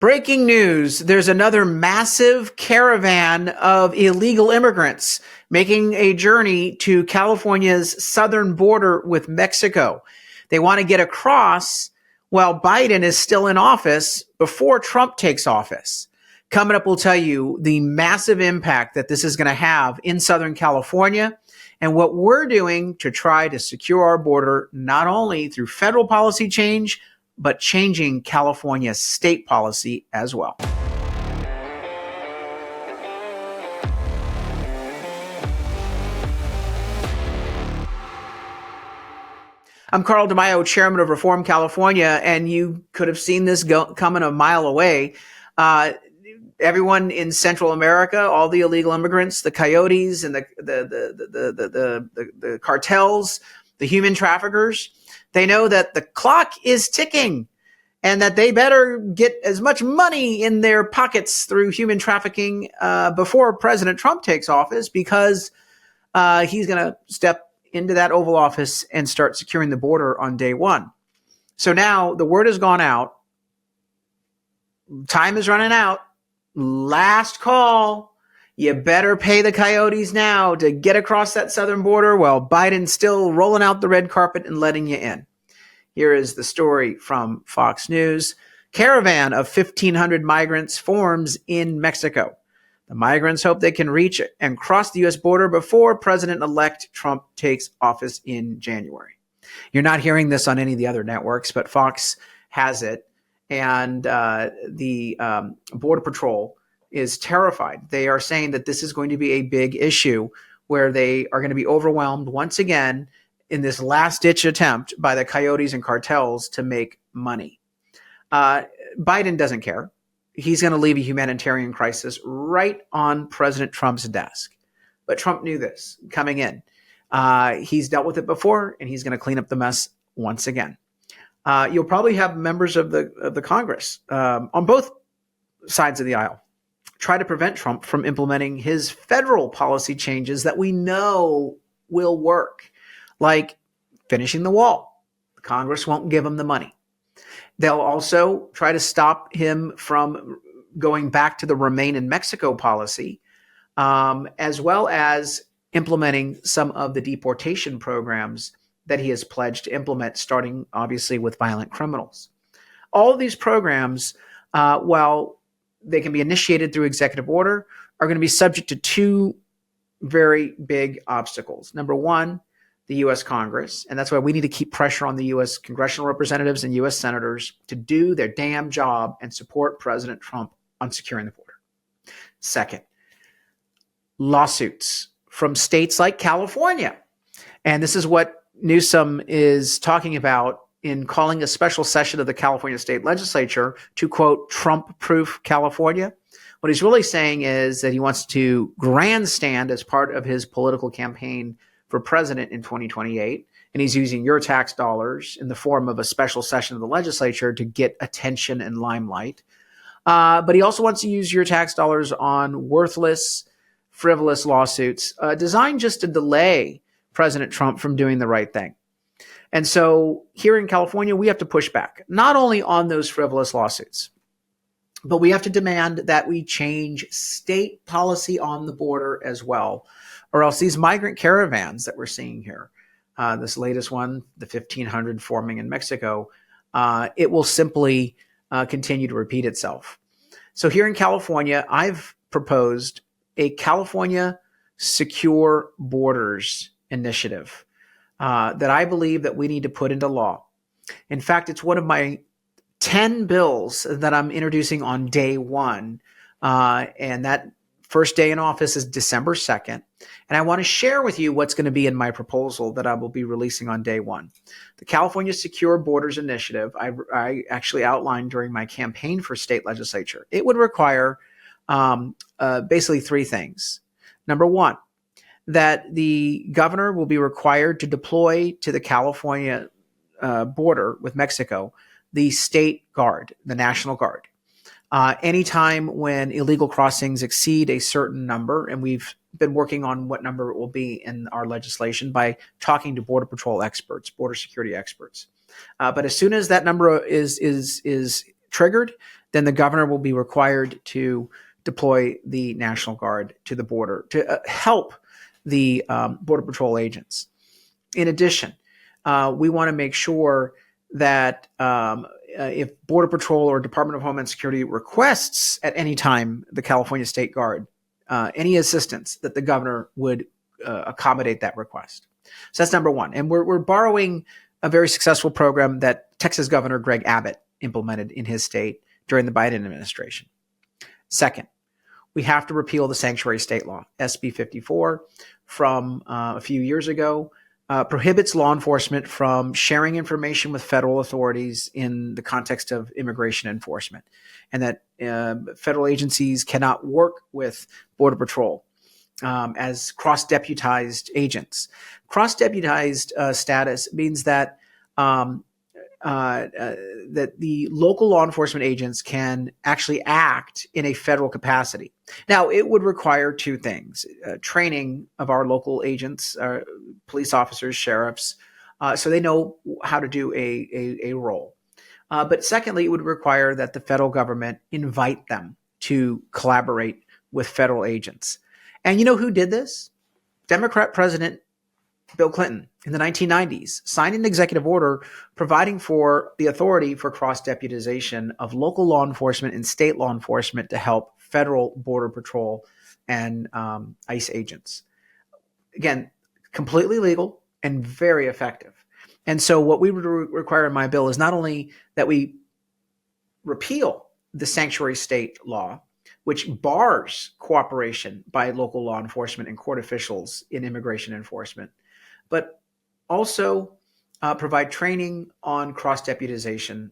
Breaking news, there's another massive caravan of illegal immigrants making a journey to California's southern border with Mexico. They want to get across while Biden is still in office before Trump takes office. Coming up, we'll tell you the massive impact that this is going to have in Southern California and what we're doing to try to secure our border, not only through federal policy change, but changing California's state policy as well. I'm Carl DeMaio, chairman of Reform California, and you could have seen this coming a mile away. Everyone in Central America, all the illegal immigrants, the coyotes and the cartels, the human traffickers, they know that the clock is ticking and that they better get as much money in their pockets through human trafficking before President Trump takes office, because he's going to step into that Oval Office and start securing the border on day one. So now the word has gone out. Time is running out. Last call. You better pay the coyotes now to get across that southern border while Biden's still rolling out the red carpet and letting you in. Here is the story from Fox News. Caravan of 1,500 migrants forms in Mexico. The migrants hope they can reach and cross the U.S. border before President-elect Trump takes office in January. You're not hearing this on any of the other networks, but Fox has it. And the Border Patrol is terrified. They are saying that this is going to be a big issue where they are going to be overwhelmed once again in this last-ditch attempt by the coyotes and cartels to make money. Biden doesn't care. He's going to leave a humanitarian crisis right on President Trump's desk. But Trump knew this coming in. He's dealt with it before, and he's going to clean up the mess once again. You'll probably have members of the Congress on both sides of the aisle try to prevent Trump from implementing his federal policy changes that we know will work, like finishing the wall. The Congress won't give him the money. They'll also try to stop him from going back to the Remain in Mexico policy, as well as implementing some of the deportation programs that he has pledged to implement, starting obviously with violent criminals. All of these programs, while they can be initiated through executive order, are going to be subject to two very big obstacles. Number one, the U.S. Congress, and that's why we need to keep pressure on the U.S. congressional representatives and U.S. senators to do their damn job and support President Trump on securing the border. Second, lawsuits from states like California. And this is what Newsom is talking about in calling a special session of the California state legislature to, quote, Trump-proof California. What he's really saying is that he wants to grandstand as part of his political campaign for president in 2028. And he's using your tax dollars in the form of a special session of the legislature to get attention and limelight. But he also wants to use your tax dollars on worthless, frivolous lawsuits designed just to delay President Trump from doing the right thing. And so here in California, we have to push back, not only on those frivolous lawsuits, but we have to demand that we change state policy on the border as well, or else these migrant caravans that we're seeing here, this latest one, the 1,500 forming in Mexico, it will simply continue to repeat itself. So here in California, I've proposed a California Secure Borders initiative that I believe that we need to put into law. In fact, it's one of my 10 bills that I'm introducing on day one, and that first day in office is December 2nd. And I want to share with you what's going to be in my proposal that I will be releasing on day one. The California Secure Borders Initiative, I actually outlined during my campaign for state legislature. It would require basically three things. Number one, that the governor will be required to deploy to the California border with Mexico the state guard, the National Guard. Anytime when illegal crossings exceed a certain number, and we've been working on what number it will be in our legislation by talking to Border Patrol experts, border security experts. But as soon as that number is triggered, then the governor will be required to deploy the National Guard to the border to help the Border Patrol agents. In addition, we want to make sure that if Border Patrol or Department of Homeland Security requests at any time the California State Guard any assistance, that the governor would accommodate that request. So that's number one. And we're borrowing a very successful program that Texas Governor Greg Abbott implemented in his state during the Biden administration. Second, we have to repeal the sanctuary state law. SB 54 from a few years ago prohibits law enforcement from sharing information with federal authorities in the context of immigration enforcement, and that federal agencies cannot work with Border Patrol as cross-deputized agents. Cross-deputized status means that that the local law enforcement agents can actually act in a federal capacity. Now, it would require two things: training of our local agents, police officers, sheriffs, so they know how to do a role. But secondly, it would require that the federal government invite them to collaborate with federal agents. And you know who did this? Democrat President Bill Clinton in the 1990s signed an executive order providing for the authority for cross-deputization of local law enforcement and state law enforcement to help federal Border Patrol and ICE agents. Again, completely legal and very effective. And so what we would require in my bill is not only that we repeal the sanctuary state law, which bars cooperation by local law enforcement and court officials in immigration enforcement, but also provide training on cross-deputization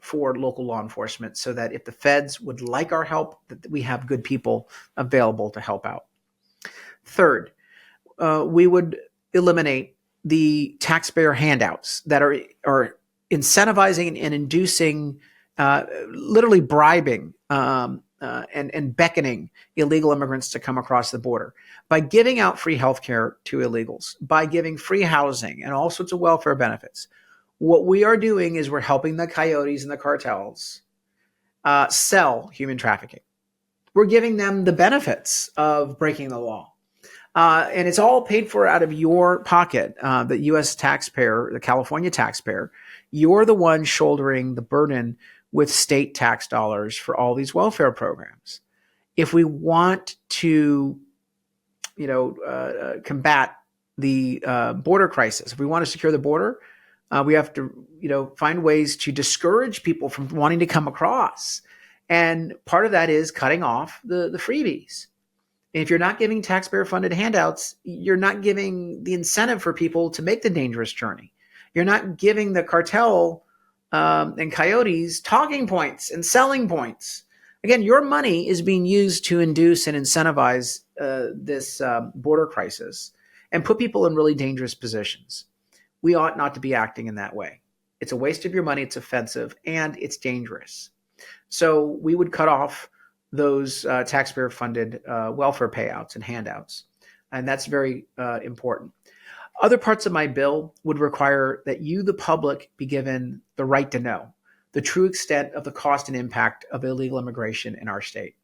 for local law enforcement, so that if the feds would like our help, that we have good people available to help out. Third, we would eliminate the taxpayer handouts that are incentivizing and inducing, literally bribing and beckoning illegal immigrants to come across the border. By giving out free healthcare to illegals, by giving free housing and all sorts of welfare benefits, what we are doing is we're helping the coyotes and the cartels sell human trafficking. We're giving them the benefits of breaking the law. And it's all paid for out of your pocket, the U.S. taxpayer, the California taxpayer. You're the one shouldering the burden with state tax dollars for all these welfare programs. If we want to, combat the border crisis, if we want to secure the border, we have to, find ways to discourage people from wanting to come across. And part of that is cutting off the freebies. If you're not giving taxpayer-funded handouts, you're not giving the incentive for people to make the dangerous journey. You're not giving the cartel and coyotes talking points and selling points. Again, your money is being used to induce and incentivize this border crisis and put people in really dangerous positions. We ought not to be acting in that way. It's a waste of your money, it's offensive, and it's dangerous. So we would cut off those taxpayer-funded welfare payouts and handouts, and that's very important. Other parts of my bill would require that you, the public, be given the right to know the true extent of the cost and impact of illegal immigration in our state.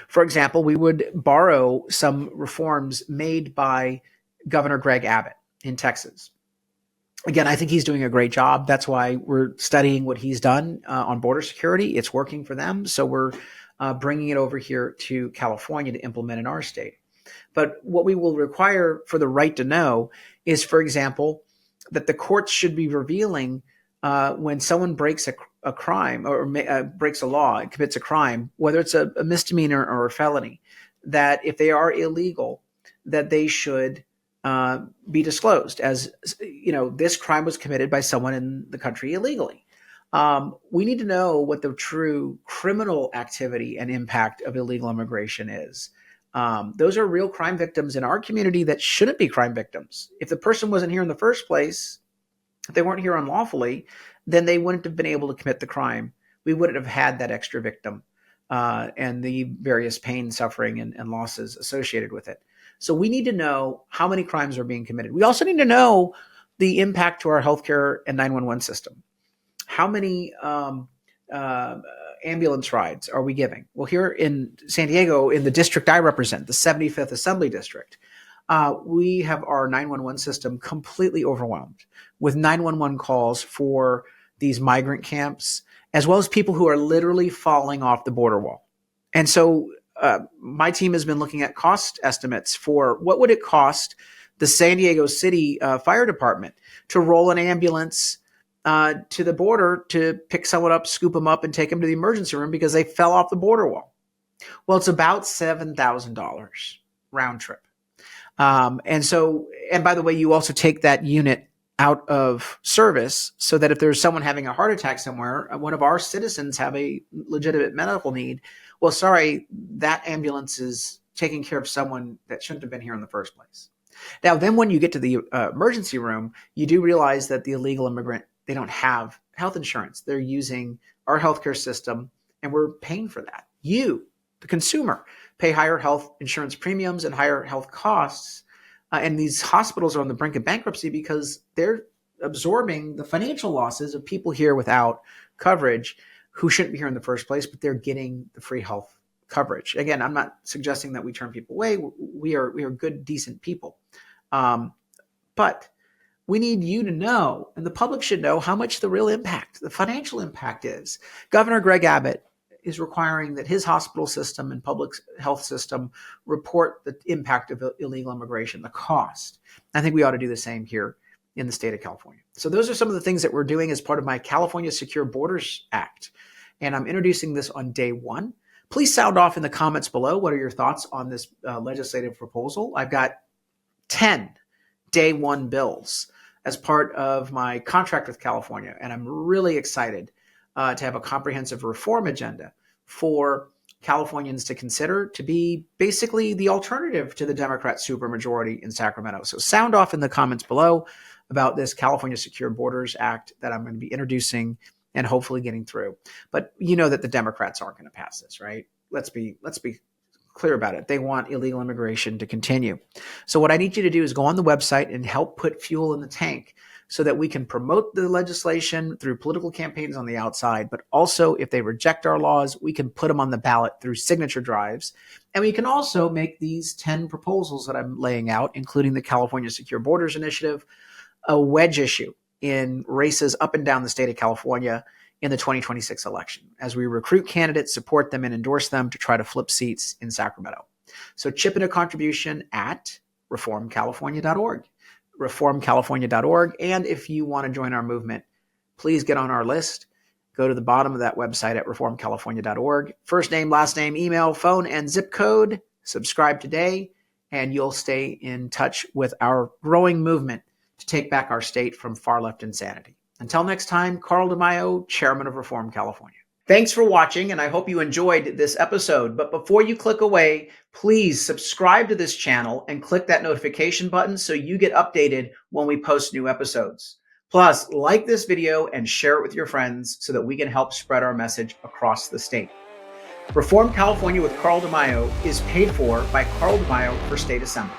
For example, we would borrow some reforms made by Governor Greg Abbott in Texas. Again, I think he's doing a great job. That's why we're studying what he's done on border security. It's working for them. So we're bringing it over here to California to implement in our state. But what we will require for the right to know is, for example, that the courts should be revealing when someone breaks a crime or breaks a law and commits a crime, whether it's a misdemeanor or a felony, that if they are illegal, that they should be disclosed as, this crime was committed by someone in the country illegally. We need to know what the true criminal activity and impact of illegal immigration is. Those are real crime victims in our community that shouldn't be crime victims. If the person wasn't here in the first place, if they weren't here unlawfully, then they wouldn't have been able to commit the crime. We wouldn't have had that extra victim and the various pain, suffering, and losses associated with it. So we need to know how many crimes are being committed. We also need to know the impact to our healthcare and 911 system. How many ambulance rides are we giving? Well, here in San Diego, in the district I represent, the 75th Assembly District, we have our 911 system completely overwhelmed with 911 calls for these migrant camps, as well as people who are literally falling off the border wall. And so my team has been looking at cost estimates for what would it cost the San Diego City Fire Department to roll an ambulance to the border to pick someone up, scoop them up, and take them to the emergency room because they fell off the border wall. Well, it's about $7,000 round trip. And by the way, you also take that unit out of service so that if there's someone having a heart attack somewhere, one of our citizens have a legitimate medical need. Well, sorry, that ambulance is taking care of someone that shouldn't have been here in the first place. Now, then when you get to the emergency room, you do realize that the illegal immigrant, they don't have health insurance. They're using our healthcare system, and we're paying for that. You, the consumer, pay higher health insurance premiums and higher health costs. And these hospitals are on the brink of bankruptcy because they're absorbing the financial losses of people here without coverage who shouldn't be here in the first place, but they're getting the free health coverage. Again, I'm not suggesting that we turn people away. We are good, decent people. But we need you to know, and the public should know, how much the real impact, the financial impact is. Governor Greg Abbott is requiring that his hospital system and public health system report the impact of illegal immigration, the cost. I think we ought to do the same here in the state of California. So those are some of the things that we're doing as part of my California Secure Borders Act. And I'm introducing this on day one. Please sound off in the comments below. What are your thoughts on this legislative proposal? I've got 10 day one bills as part of my contract with California. And I'm really excited to have a comprehensive reform agenda for Californians to consider to be basically the alternative to the Democrat supermajority in Sacramento. So sound off in the comments below about this California Secure Borders Act that I'm going to be introducing and hopefully getting through. But you know that the Democrats aren't going to pass this, right? Let's be clear about it. They want illegal immigration to continue. So what I need you to do is go on the website and help put fuel in the tank so that we can promote the legislation through political campaigns on the outside, but also if they reject our laws, we can put them on the ballot through signature drives. And we can also make these 10 proposals that I'm laying out, including the California Secure Borders Initiative, a wedge issue in races up and down the state of California in the 2026 election as we recruit candidates, support them, and endorse them to try to flip seats in Sacramento. So chip in a contribution at reformcalifornia.org. reformcalifornia.org. And if you want to join our movement, please get on our list. Go to the bottom of that website at reformcalifornia.org. First name, last name, email, phone, and zip code. Subscribe today, and you'll stay in touch with our growing movement to take back our state from far left insanity. Until next time, Carl DeMaio, Chairman of Reform California. Thanks for watching, and I hope you enjoyed this episode. But before you click away, please subscribe to this channel and click that notification button so you get updated when we post new episodes. Plus, like this video and share it with your friends so that we can help spread our message across the state. Reform California with Carl DeMaio is paid for by Carl DeMaio for State Assembly.